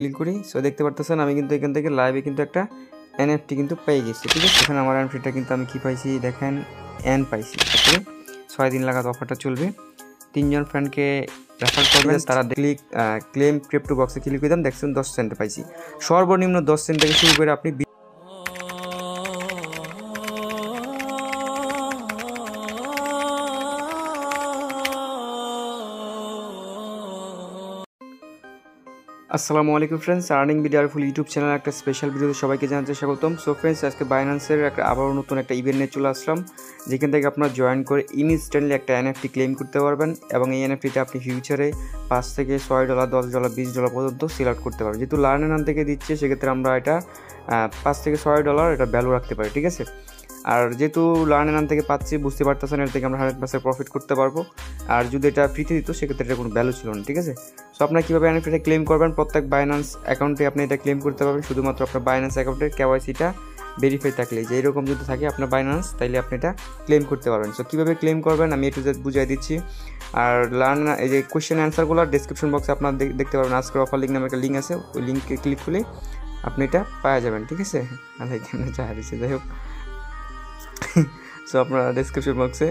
Click করি। So দেখতে পারতেছেন আমি কিন্তু এখান থেকে লাইভে কিন্তু একটা এনএফটি কিন্তু পেয়ে গেছি, ঠিক আছে। এখানে আমার এনএফটিটা কিন্তু আমি কি পাইছি দেখেন, এন পাইছি। ওকে, 6 দিন লাগাত অফারটা চলবে। 3 জন ফ্রেন্ডকে রেফার করবেন, তারা ক্লেম ক্রিপ্টো বক্সে ক্লিক করে দেন, দেখছেন 10 সেন্ট পাইছি। সর্বনিম্ন 10 সেন্ট থেকে শুরু করে আপনি আসসালামু আলাইকুম ফ্রেন্ডস, আর্নিং ভিডিওর ফুল ইউটিউব চ্যানেল একটা স্পেশাল ভিডিওতে সবাইকে জানাতে স্বাগতম। সো ফ্রেন্ডস, আজকে বাইন্যান্সের আবারও নতুন একটা ইভেন্ট নিয়ে চলে আসলাম, যেখান থেকে আপনারা জয়েন করে ইনস্ট্যান্টলি একটা এনএফটি ক্লেম করতে পারবেন এবং এই এনএফটিটা আপনি ফিউচারে $5 থেকে $6, $10, $20 পর্যন্ত সেল আউট করতে পারবেন। যেহেতু লার্ন নাম থেকে দিচ্ছে, সেক্ষেত্রে আমরা এটা $5 থেকে $6 এটা ভ্যালু রাখতে পারি, ঠিক আছে। আর যেহেতু লার্ন নাম থেকে পাচ্ছি, বুঝতে পারতেছেন এর থেকে আমরা 100% প্রফিট করতে পারবো। আর যদি এটা ফ্রিতে দিত, সেক্ষেত্রে এটা কোনো ভ্যালু ছিল না, ঠিক আছে। সো আপনারা কীভাবে এনএফটিটা ক্লেম করবেন, প্রত্যেক বাইন্যান্স অ্যাকাউন্টে আপনি এটা ক্লেম করতে পারবেন, শুধুমাত্র আপনার বাইন্যান্স অ্যাকাউন্টের কেওয়াইসিটা ভেরিফাই থাকলে, যে এরকম যদি থাকে আপনার বাইন্যান্স, তাইলে আপনি এটা ক্লেম করতে পারবেন। সো কীভাবে ক্লেম করবেন আমি একটু বুঝিয়ে দিচ্ছি। আর লার্ন এই যে কোয়েশ্চেন অ্যান্সারগুলো ডিসক্রিপশন বক্সে আপনারা দেখতে পারবেন, আজকের অফার লিঙ্ক নামে একটা লিঙ্ক আছে, ওই লিঙ্কে ক্লিক করলে আপনি এটা পাওয়া যাবেন, ঠিক আছে। এখানে চাহা দিচ্ছে, যাই হোক। সো আপনারা ডিসক্রিপশন বক্সে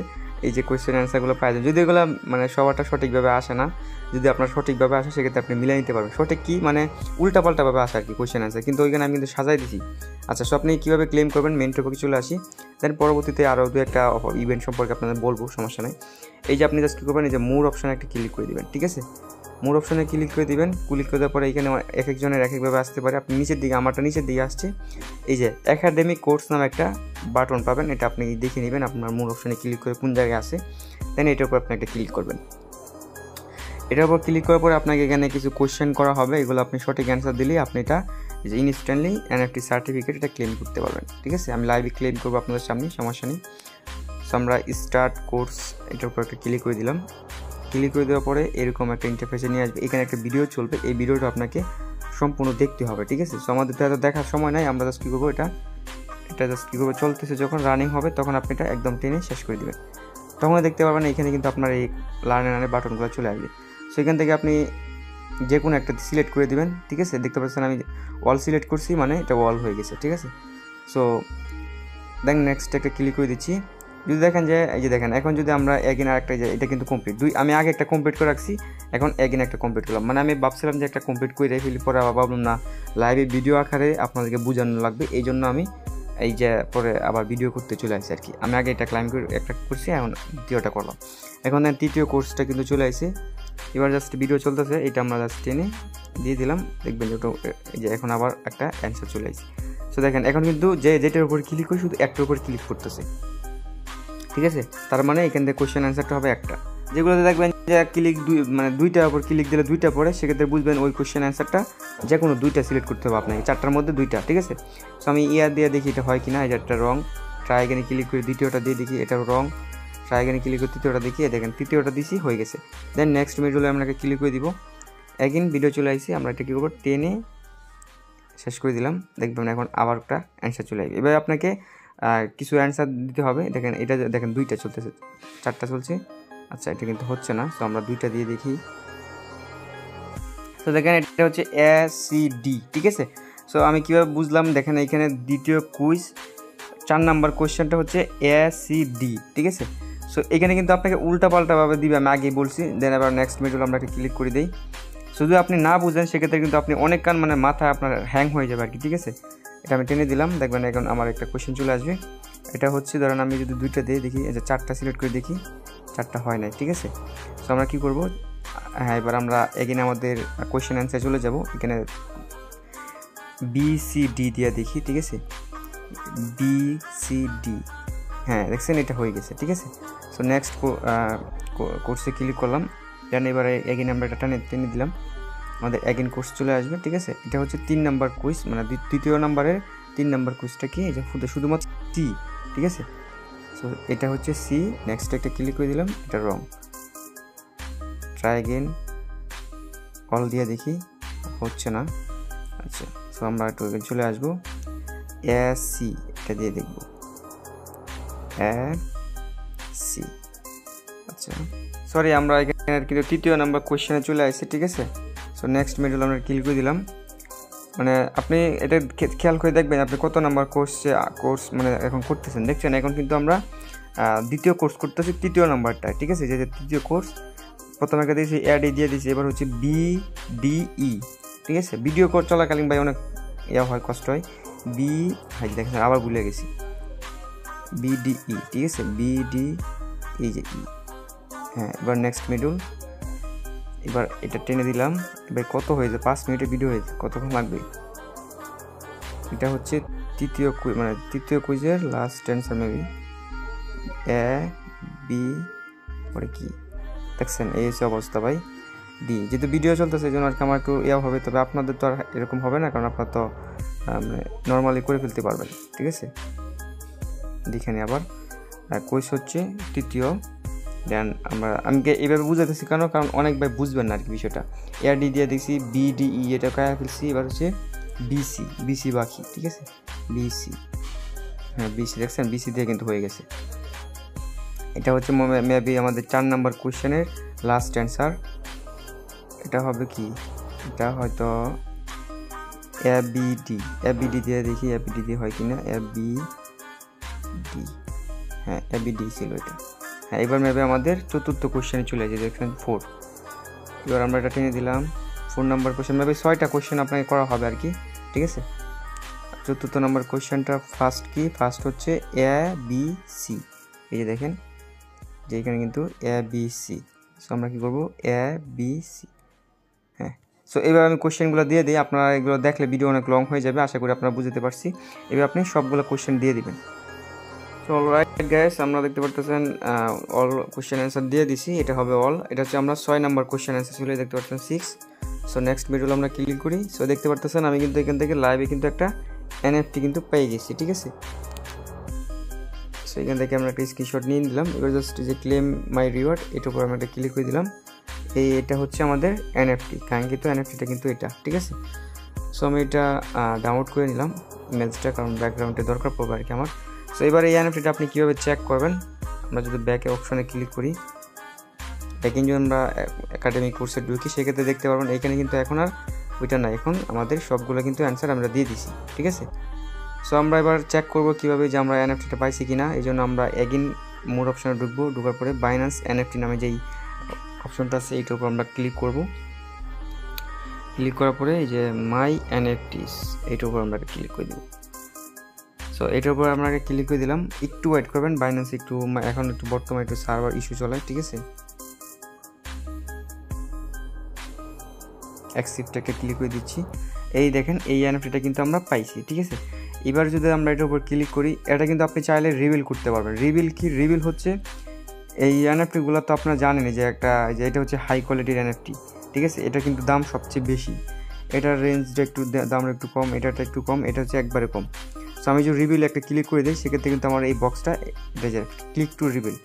এই যে কোয়েশ্চেন অ্যান্সারগুলো পাওয়া যায়। যদি এগুলো মানে সবারটা সঠিকভাবে আসে না, যদি আপনার সঠিকভাবে আসে, সেক্ষেত্রে আপনি মিলিয়ে নিতে পারবেন। সঠিক কি মানে উল্টাপাল্টাভাবে আসে আর কি কোয়েশ্চেন অ্যান্সার, কিন্তু ওইখানে আমি কিন্তু সাজাই দিছি। আচ্ছা, সো আপনি কীভাবে ক্লেম করবেন মেন টপিকে চলে আসি, দেন পরবর্তীতে আরও দু একটা ইভেন্ট সম্পর্কে আপনাদের বলবো, সমস্যা নেই। এই যে আপনি জাস্ট কী করবেন, এই যে মোর অপশানে একটা ক্লিক করে দেবেন, ঠিক আছে। মোর অপশানে ক্লিক করে দিবেন। ক্লিক করে দেওয়ার পরে এখানে এক একজনের এক একভাবে আসতে পারে। আপনি নিচের দিকে, আমারটা নিচের দিকে আসছে, এই যে একাডেমিক কোর্স নামে একটা বাটন পাবেন, এটা আপনি দেখে নেবেন আপনার মোর অপশানে ক্লিক করে কোন জায়গায় আসে, দেন এটার উপর আপনি একটা ক্লিক করবেন। এটার উপর ক্লিক করার পরে আপনাকে এখানে কিছু কোয়েশ্চেন করা হবে, এগুলো আপনি সঠিক অ্যান্সার দিলেই আপনি এটা যে ইনস্ট্যান্টলি এনএফটি সার্টিফিকেট এটা ক্লেম করতে পারবেন, ঠিক আছে। আমি লাইভে ক্লেম করবো আপনাদের সামনে, সমস্যা নেই। সো আমরা স্টার্ট কোর্স এটার উপর একটা ক্লিক করে দিলাম। ক্লিক করে দেওয়ার পরে এরকম একটা ইন্টারফেসে নিয়ে আসবে, এখানে একটা ভিডিও চলবে, এই ভিডিওটা আপনাকে সম্পূর্ণ দেখতে হবে, ঠিক আছে। সো আমাদের তো এত দেখার সময় নাই, আমরা জাস্ট কী করবো, এটা জাস্ট কী করবো, চলতেছে যখন রানিং হবে তখন আপনি এটা একদম টেনে শেষ করে দেবেন। তখন দেখতে পারবেন এখানে কিন্তু আপনার এই লার্নারের বাটনগুলো চলে আসবে। সো এখান থেকে আপনি যে কোনো একটা সিলেক্ট করে দেবেন, ঠিক আছে। দেখতে পাচ্ছেন আমি অল সিলেক্ট করছি, মানে এটা অল হয়ে গেছে, ঠিক আছে। সো দেন নেক্সট একটা ক্লিক করে দিচ্ছি। যদি দেখেন যে এই যে দেখেন, এখন যদি আমরা এগেন আর একটা, যে এটা কিন্তু কমপ্লিট, আমি আগে একটা কমপ্লিট করে রাখছি, এখন এগেন একটা কমপ্লিট করলাম। মানে আমি ভাবছিলাম যে একটা কমপ্লিট করে রেখে পরে আবার ভাবলাম না, লাইভে ভিডিও আকারে আপনাদেরকে বোঝানো লাগবে, এই জন্য আমি এই যে পরে আবার ভিডিও করতে চলে আসি আর কি। আমি আগে এটা ক্লাইম করে একটা করছি, এখন দ্বিতীয়টা করলাম। এখন তৃতীয় কোর্সটা কিন্তু চলে আসে, এবার জাস্ট ভিডিও চলতেছে, এটা আমরা জাস্ট টেনে দিয়ে দিলাম, দেখবেন যে ওটা এই যে এখন আবার একটা অ্যান্সার চলে আসে। সো দেখেন এখন কিন্তু যেটার উপর ক্লিক করি, শুধু একটার উপর ক্লিক করতেছে, ঠিক আছে। তার মানে এখান থেকে কোয়েশ্চেন অ্যান্সারটা হবে একটা। যেগুলোতে দেখবেন যে ক্লিক মানে দুইটার উপর ক্লিক দিলে দুইটা পড়ে, সেক্ষেত্রে বুঝবেন ওই কোয়েশ্চেন অ্যান্সারটা যে কোনো দুইটা সিলেক্ট করতে হবে আপনাকে, 4টার মধ্যে 2টা, ঠিক আছে। সো আমি ইয়ার দিয়ে দেখি এটা হয় কি না, এটা রং। ট্রাই এখানে ক্লিক করে দ্বিতীয়টা দিয়ে দেখি, এটা রং। ট্রাই এখানে ক্লিক করে তৃতীয়টা দেখি, দেখেন তৃতীয়টা দিছি, হয়ে গেছে। দেন নেক্সট ভিডিওতে আপনাকে ক্লিক করে দিব, এগেন ভিডিও চলে আসছি, আমরা এটা কী করবো, টেনে শেষ করে দিলাম। দেখবেন এখন আবার একটা অ্যান্সার চলে আসবে। এবার আপনাকে কিছু অ্যান্সার দিতে হবে। দেখেন এটা দেখেন 2টা চলতেছে, 4টা চলছে। আচ্ছা, এটা কিন্তু হচ্ছে না, সো আমরা 2টা দিয়ে দেখি। তো দেখেন এটা হচ্ছে ACD, ঠিক আছে। সো আমি কীভাবে বুঝলাম, দেখেন এইখানে দ্বিতীয় কুইজ 4 নাম্বার কোয়েশ্চেনটা হচ্ছে ACD, ঠিক আছে। সো এখানে কিন্তু আপনাকে উল্টাপাল্টাভাবে দিবে, আমি আগেই বলছি। দেন আবার নেক্সট ভিডিও আমরা একটা ক্লিক করে দিই। শুধু আপনি না বুঝেন, সেক্ষেত্রে কিন্তু আপনি অনেক মানে মাথা আপনার হ্যাং হয়ে যাবে আর কি, ঠিক আছে। এটা আমি টেনে দিলাম, দেখবেন এখন আমার একটা কোয়েশ্চেন চলে আসবে। এটা হচ্ছে ধরেন আমি যদি 2টা দিয়ে দেখি, এই যে 4টা সিলেক্ট করে দেখি, 4টা হয় নাই, ঠিক আছে। সো আমরা কী করবো, হ্যাঁ এবার আমরা এগেন আমাদের কোয়েশ্চেন অ্যান্সার চলে যাব। এখানে BCD দিয়ে দেখি, ঠিক আছে, BCD, হ্যাঁ দেখছেন এটা হয়ে গেছে, ঠিক আছে। সো নেক্সট কোর্সে ক্লিক করলাম, দেন এবারে এগেন আমরা এটা টেনে দিলাম, আমাদের এগেন কোর্স চলে আসবে, ঠিক আছে। এটা হচ্ছে 3 নাম্বার কুইজ, মানে তৃতীয় নাম্বারের 3 নাম্বার কুইজটা কি, এই যে শুধুমাত্র সি, ঠিক আছে। সো এটা হচ্ছে সি, নেক্সট একটা ক্লিক করে দিলাম, এটা রং। ট্রাই এগেন, অল দিয়ে দেখি, হচ্ছে না। আচ্ছা, সো আমরা একটু চলে আসবো, AC এটা দিয়ে দেখবো, AC। আচ্ছা সরি, আমরা এখানে কিন্তু তৃতীয় নাম্বার কোয়েশ্চেনে চলে আসছি, ঠিক আছে। সো নেক্সট ভিডিও আমরা ক্লিক করে দিলাম। মানে আপনি এটা খেয়াল করে দেখবেন আপনি কত নাম্বার কোর্স মানে এখন করতেছেন, দেখছেন এখন কিন্তু আমরা দ্বিতীয় কোর্স করতেছি, তৃতীয় নাম্বারটা, ঠিক আছে। যে তৃতীয় কোর্স প্রথমে একটা দিয়েছি অ্যাডি দিয়ে দিয়েছি, এবার হচ্ছে BDE, ঠিক আছে। ভিডিও কোর্স চলাকালীন ভাই অনেক হয়, কষ্ট হয়। দেখেন আবার ভুলে গেছি, BDE, ঠিক আছে, BDE যে ই, হ্যাঁ। এবার নেক্সট মিডল, এবার এটা টেনে দিলাম। এবার কত হয়েছে, 5 মিনিটের ভিডিও হয়েছে, কতক্ষণ লাগবে। এটা হচ্ছে তৃতীয় কুইজের last answer maybe, A B পরে কি দেখছেন, এই হচ্ছে অবস্থা ভাই। ডি, যেহেতু ভিডিও চলতেছে এই জন্য আর কি আমার একটু হবে, তবে আপনাদের তো আর এরকম হবে না, কারণ আপনারা তো মানে নর্মালি করে ফেলতে পারবেন, ঠিক আছে। দেখেনি আবার কুইজ হচ্ছে তৃতীয়। দেন আমি এইভাবে বুঝাতেছি কারণ অনেক ভাই বুঝবেন না আর কি বিষয়টা। এআরডি দিয়ে দেখছি, BDE এটা কায়া ফেলছি, এবার হচ্ছে বিসি বাকি, ঠিক আছে, বিসি, হ্যাঁ বিসি, দেখছেন বিসি দিয়ে কিন্তু হয়ে গেছে। এটা হচ্ছে মেবি আমাদের 4 নাম্বার কোয়েশ্চেনের লাস্ট অ্যান্সার। এটা হবে কি, এটা হয়তো ABD দিয়ে দেখি, ABD দিয়ে হয় কিনা, ABD, হ্যাঁ ABD ছিল এটা, হ্যাঁ। এবার মেবি আমাদের চতুর্থ কোয়েশ্চেনে চলে যায়, দেখছেন 4। এবার আমরা এটা টেনে দিলাম, 4 নাম্বার কোয়েশ্চেন, মেবি 6টা কোয়েশ্চেন আপনাকে করা হবে আর কি, ঠিক আছে। চতুর্থ নাম্বার কোয়েশ্চেনটা ফার্স্ট হচ্ছে ABC, এই যে দেখেন যে এখানে কিন্তু ABC, সো আমরা কি করব, ABC, হ্যাঁ। সো এবার আমি কোয়েশ্চেনগুলো দিয়ে দিই, আপনারা এগুলো দেখলে ভিডিও অনেক লং হয়ে যাবে, আশা করি আপনারা বুঝতে পারছি। এবার আপনি সবগুলো কোয়েশ্চেন দিয়ে দিবেন। তো অলরাইট গাইস, আমরা দেখতে পারতেছেন অল কোয়েশ্চেন অ্যান্সার দিয়ে দিছি, এটা হবে অল। এটা হচ্ছে আমরা 6 নাম্বার কোয়েশ্চেন অ্যান্সার ছিল, দেখতে পাচ্ছেন 6। সো নেক্সট ভিডিও আমরা ক্লিক করি। সো দেখতে পারতেছেন আমি কিন্তু এখান থেকে লাইভে কিন্তু একটা NFT কিন্তু পেয়ে গেছি, ঠিক আছে। সো এখান থেকে আমরা একটা স্ক্রিনশট নিয়ে নিলাম। এবার জাস্ট যে ক্লেম মাই রিওয়ার্ড, এটার উপর আমরা একটা ক্লিক করে দিলাম। এটা হচ্ছে আমাদের NFT, কাঙ্ক্ষিত NFTটা কিন্তু এটা, ঠিক আছে। সো আমি এটা ডাউনলোড করে নিলাম ইমেজটা, কারণ ব্যাকগ্রাউন্ডে দরকার পড়বে আর কি আমার। সো এবার এই NFTটা আপনি কীভাবে চেক করবেন, আমরা যদি ব্যাকে অপশনে ক্লিক করি, যদি আমরা একাডেমিক কোর্সে ঢুকি, সেক্ষেত্রে দেখতে পারবেন এখানে কিন্তু এখন আর ওইটা না, এখন আমাদের সবগুলো কিন্তু অ্যান্সার আমরা দিয়ে দিছি, ঠিক আছে। সো আমরা এবার চেক করব কীভাবে যে আমরা NFTটা পাইছি কিনা। এই জন্য আমরা এগেইন মোর অপশনে ঢুকবো, ঢোকার পরে বাইন্যান্স NFT নামে যেই অপশনটা আছে এইটার উপর আমরা ক্লিক করব। ক্লিক করার পরে এই যে মাই NFTs, এইটার উপর আমরা ক্লিক করে দেব। সো এটার উপর আমরা ক্লিক করে দিলাম। একটু ওয়েট করবেন, বাইন্যান্স এখন একটু বর্তমানে একটু সার্ভার ইস্যু চলে, ঠিক আছে। অ্যাকসেপ্টটাকে ক্লিক করে দিচ্ছি। এই দেখেন এই NFTটা কিন্তু আমরা পাইছি, ঠিক আছে। এবার যদি আমরা এটার উপর ক্লিক করি, এটা কিন্তু আপনি চাইলে রিভিল করতে পারবেন। রিভিল হচ্ছে এই NFTগুলো তো আপনারা জানেন যে এটা হচ্ছে হাই কোয়ালিটির NFT, ঠিক আছে। এটা কিন্তু দাম সবচেয়ে বেশি, এটার রেঞ্জটা একটু দাম একটু কম, এটাটা একটু কম, এটা হচ্ছে একবারে কম। সো আমি যদি রিভিল একটা ক্লিক করে দিই, সেক্ষেত্রে কিন্তু আমার এই বক্সটা এটা যে ক্লিক টু রিভিল,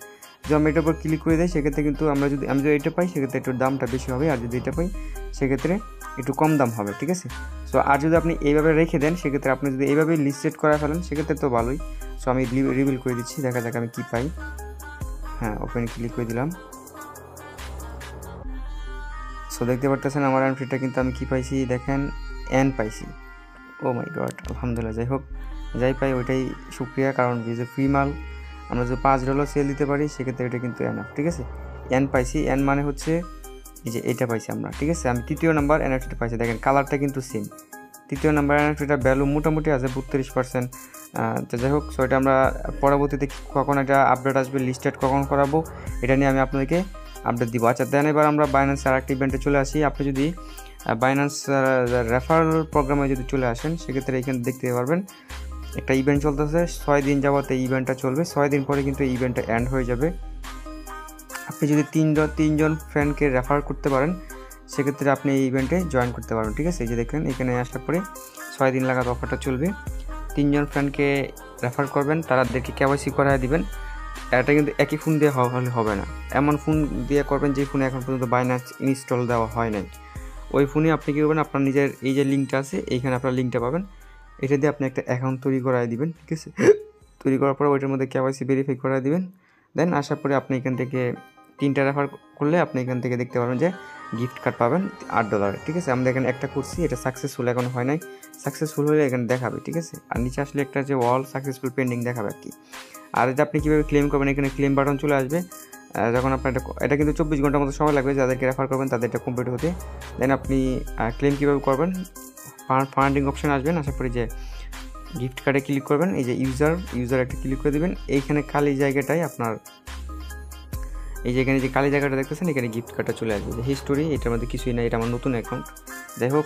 যদি আমি এটার উপর ক্লিক করে দিই, সেক্ষেত্রে কিন্তু আমি যদি এটা পাই, সেক্ষেত্রে একটু দামটা বেশি হবে, আর যদি এটা পাই সেক্ষেত্রে একটু কম দাম হবে, ঠিক আছে। সো আর যদি আপনি এইভাবে রেখে দেন, সেক্ষেত্রে আপনি যদি এইভাবে লিস্টেড করা ফেলেন, সেক্ষেত্রে তো ভালোই। সো আমি রিভিল করে দিচ্ছি, দেখা যাক আমি কী পাই। হ্যাঁ, ওপেন ক্লিক করে দিলাম। সো দেখতে পারতেছেন আমার NFTটা কিন্তু আমি কী পাইছি, দেখেন পাইছি। ও মাই গড, আলহামদুলিল্লাহ। যাই পাই ওইটাই শুক্রিয়া, কারণ যে ফ্রি মাল আমরা যদি $5 সেল দিতে পারি, সেক্ষেত্রে এটা কিন্তু এনাফ, ঠিক আছে। পাইছি, মানে হচ্ছে এই যে এটা পাইছি আমরা, ঠিক আছে। আমি তৃতীয় নাম্বার NFTটা পাইছি, দেখেন কালারটা কিন্তু সেম। তৃতীয় নাম্বার NFTটা ভ্যালু মোটামুটি আছে 32%। তো যাই হোক, সো এটা আমরা পরবর্তীতে কখন এটা আপডেট আসবে, লিস্টেড কখন করাবো, এটা নিয়ে আমি আপনাদেরকে আপডেট দিব। আচ্ছা, দেন এবার আমরা বাইন্যান্স আর একটা ইভেন্টে চলে আসি। আপনি যদি বাইন্যান্স রেফারেল প্রোগ্রামে যদি চলে আসেন, সেক্ষেত্রে এখানে দেখতে পারবেন একটা ইভেন্ট চলতেছে 6 দিন যাবত এই ইভেন্টটা চলবে। 6 দিন পরে কিন্তু এই ইভেন্টটা এন্ড হয়ে যাবে। আপনি যদি তিনজন ফ্রেন্ডকে রেফার করতে পারেন, সেক্ষেত্রে আপনি এই ইভেন্টে জয়েন করতে পারবেন, ঠিক আছে। এই যে দেখেন এখানে আসার পরে 6 দিন লাগাত অফারটা চলবে। 3 জন ফ্রেন্ডকে রেফার করবেন, তাদেরকে KYC করায় দিবেন। এটা কিন্তু একই ফোন দিয়ে হলে হবে না, এমন ফোন দিয়ে করবেন যে ফোনে এখন পর্যন্ত বাইন্যান্স ইনস্টল দেওয়া হয় নাই। ওই ফোনে আপনি কী করবেন, আপনার নিজের এই যে লিঙ্কটা আছে, এইখানে আপনার লিঙ্কটা পাবেন, এটা দিয়ে আপনি একটা অ্যাকাউন্ট তৈরি করায় দিবেন, ঠিক আছে। তৈরি করার পরে ওইটার মধ্যে KYC ভেরিফাই করায় দিবেন। দেন আসার পরে আপনি এখান থেকে 3টা রেফার করলে আপনি এখান থেকে দেখতে পারবেন যে গিফট কার্ড পাবেন $8, ঠিক আছে। আমরা এখানে একটা করছি, এটা সাকসেসফুল এখন হয় নাই, সাকসেসফুল হলে এখানে দেখাবে, ঠিক আছে। আর নিচে আসলে একটা যে অল সাকসেসফুল পেন্ডিং দেখাবে আর কি। আর এটা আপনি কীভাবে ক্লেম করবেন, এখানে ক্লেম বাটন চলে আসবে যখন আপনার এটা কিন্তু 24 ঘন্টার মতো সময় লাগবে যাদেরকে রেফার করবেন তাদের এটা কমপ্লিট হতে। দেন আপনি ক্লেম কীভাবে করবেন, ফান্ডিং অপশন আসবেন, আশা করি যে গিফট কার্ডে ক্লিক করবেন, এই যে ইউজার একটা ক্লিক করে দেবেন। এইখানে খালি জায়গাটাই আপনার এই যে এখানে যে কালি জায়গাটা দেখতেছেন এখানে গিফট কার্ডটা চলে আসবে, যে হিস্টোরি এটার মধ্যে কিছুই না, এটা আমার নতুন অ্যাকাউন্ট। যাই হোক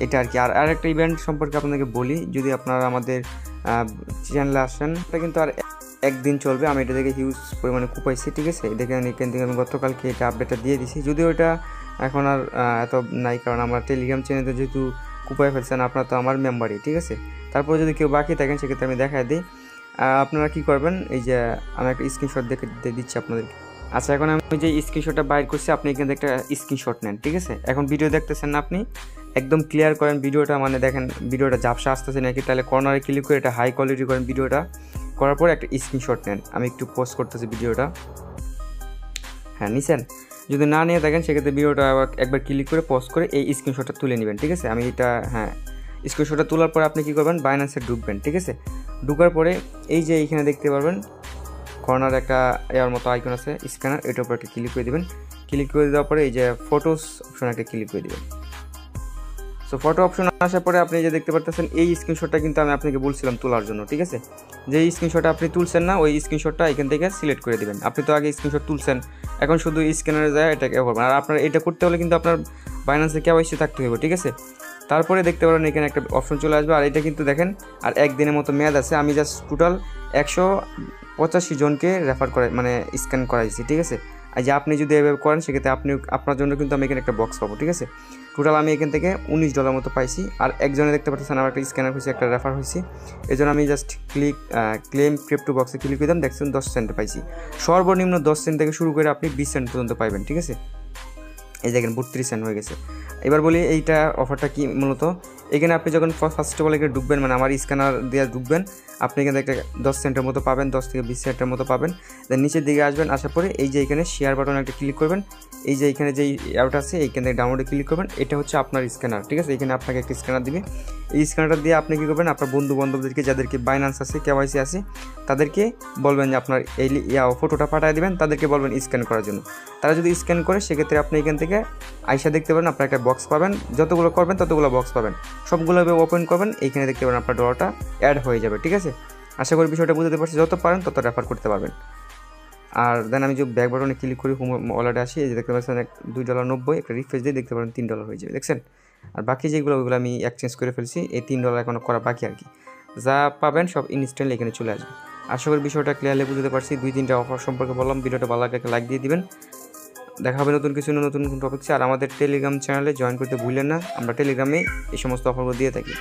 এটা আর কি। আর একটা ইভেন্ট সম্পর্কে আপনাদেরকে বলি, যদি আপনারা আমাদের চ্যানেলে আসেন এটা কিন্তু আর একদিন চলবে। আমি এটা দেখে হিউজ পরিমাণে কুপাইছি, ঠিক আছে। দেখেন এখান থেকে আমি গতকালকে এটা আপডেটটা দিয়ে দিছি, যদিও এটা এখন আর এত নাই, কারণ আমার টেলিগ্রাম চ্যানেলে যেহেতু কুপাই ফেলছেন, আপনারা তো আমার মেম্বারই, ঠিক আছে। তারপর যদি কেউ বাকি থাকেন সেক্ষেত্রে আমি দেখাই দিই। আপনারা কী করবেন, এই যে আমি একটা স্ক্রিনশট দেখে দিচ্ছি আপনাদেরকে। আচ্ছা, এখন আমি যে স্ক্রিনশটটা বাইর করছি আপনি এখানে একটা স্ক্রিনশট নেন, ঠিক আছে। এখন ভিডিও দেখতেছেন না, আপনি একদম ক্লিয়ার করেন ভিডিওটা, মানে দেখেন ভিডিওটা ঝাপসা আসতেছে নাকি, তাহলে কর্নারে ক্লিক করে এটা হাই কোয়ালিটি করেন ভিডিওটা, করার পর একটা স্ক্রিনশট নেন। আমি একটু পোস্ট করতেছি ভিডিওটা, হ্যাঁ নিছেন। যদি না নিয়ে থাকেন সেক্ষেত্রে ভিডিওটা একবার ক্লিক করে পোস্ট করে এই স্ক্রিনশটটা তুলে নেবেন, ঠিক আছে। আমি এটা স্ক্রিনশটটা তোলার পরে আপনি কী করবেন, বাইন্যান্সে ঢুকবেন, ঠিক আছে। ঢুকার পরে এই যে এইখানে দেখতে পারবেন কর্নার একটা এর মতো আইকন আছে স্ক্যানার, এটার উপর একটা ক্লিক করে দেবেন। ক্লিক করে দেওয়ার পরে এই যে ফটোস অপশন একটা ক্লিক করে দেবেন। সো ফটো অপশন আসার পরে আপনি যে দেখতে পারতেছেন এই স্ক্রিনশটটা কিন্তু আমি আপনাকে বলছিলাম তোলার জন্য, ঠিক আছে। যে স্ক্রিনশটটা আপনি তুলছেন না, ওই স্ক্রিনশটটা এখান থেকে সিলেক্ট করে দেবেন। আপনি তো আগে স্ক্রিনশট তুলছেন, এখন শুধু স্ক্যানারে যায় এটাকে করবেন। আর আপনার এটা করতে হলে কিন্তু আপনার বাইন্যান্সে কেওয়াইসি থাকতে হবে, ঠিক আছে। তারপরে দেখতে পারেন এখানে একটা অপশন চলে আসবে, আর এটা কিন্তু দেখেন আর একদিনের মতো মেয়াদ আছে। আমি জাস্ট টোটাল 185 জনকে রেফার করে মানে স্ক্যান করাইছি, ঠিক আছে। আর যে আপনি যদি এভাবে করেন সেক্ষেত্রে আপনার জন্য কিন্তু আমি এখানে একটা বক্স পাবো, ঠিক আছে। টোটাল আমি এখান থেকে $19 মতো পাইছি। আর একজনে দেখতে পাচ্ছেন আমার একটা স্ক্যানার হয়েছে, একটা রেফার হয়েছি, এই জন্য আমি জাস্ট ক্লেম ক্রিপ্টো বক্সে ক্লিক করে দিলাম, দেখছেন 10 সেন্ট পাইছি। সর্বনিম্ন 10 সেন্ট থেকে শুরু করে আপনি 20 সেন্ট পর্যন্ত পাইবেন, ঠিক আছে। এই দেখেন 32 সেন্ট হয়ে গেছে। এবার বলি এইটা অফারটা কি মূলত, এখানে আপনি যখন ফার্স্ট অফ অল এখানে ঢুকবেন, মানে আমার স্ক্যানার দিয়ে ঢুকবেন, আপনি এখানে একটা 10 সেন্টের মতো পাবেন, 10 থেকে 20 সেন্টের মতো পাবেন। দেন নিচের দিকে আসবেন, আসার পরে এই যে এখানে শেয়ার বাটন একটা ক্লিক করবেন, এই যে এখানে যে অ্যাপটা আছে এইখানে ডাউনলোডে ক্লিক করবেন। এটা হচ্ছে আপনার স্ক্যানার, ঠিক আছে। এখানে আপনাকে একটা স্ক্যানার দিবে, এই স্ক্যানারটা দিয়ে আপনি কী করবেন, আপনার বন্ধু বান্ধবদেরকে যাদেরকে বাইন্যান্স আছে কেওয়াইসি আছে তাদেরকে বলবেন যে আপনার এই ফটোটা পাঠিয়ে দেবেন, তাদেরকে বলবেন স্ক্যান করার জন্য। তারা যদি স্ক্যান করে সেক্ষেত্রে আপনি এখান থেকে আইসা দেখতে পারেন, আপনার একটা বক্স পাবেন, যতগুলো করবেন ততগুলো বক্স পাবেন, সবগুলো ওপেন করবেন, এইখানে দেখতে পারেন আপনার ডলারটা অ্যাড হয়ে যাবে, ঠিক আছে। আশা করি বিষয়টা বুঝতে পারছি, যত পারেন তত রেফার করতে পারবেন। আর দেন আমি যে ব্যাক বাটনে ক্লিক করি হোম ওয়ালেটে আসি, এই যে দেখতে পাচ্ছেন $2.90, একটা রিফ্রেশ দিয়ে দেখতে পারেন $3 হয়ে যাবে, দেখছেন। আর বাকি যেগুলো ওইগুলো আমি এক্সচেঞ্জ করে ফেলছি, এই $3 এখনও করা বাকি আর কি। যা পাবেন সব ইনস্ট্যান্টলি এখানে চলে আসবে। আশা করি বিষয়টা ক্লিয়ারলি বুঝতে পারছি। 2-3টা অফার সম্পর্কে বললাম, ভিডিওটা ভালো লাগে লাইক দিয়ে দিবেন। দেখা হবে নতুন কিছু নতুন টপিক। আর আমাদের টেলিগ্রাম চ্যানেলে জয়েন করতে ভুলেন না, আমরা টেলিগ্রামে এই সমস্ত অফারগুলো দিয়ে থাকি।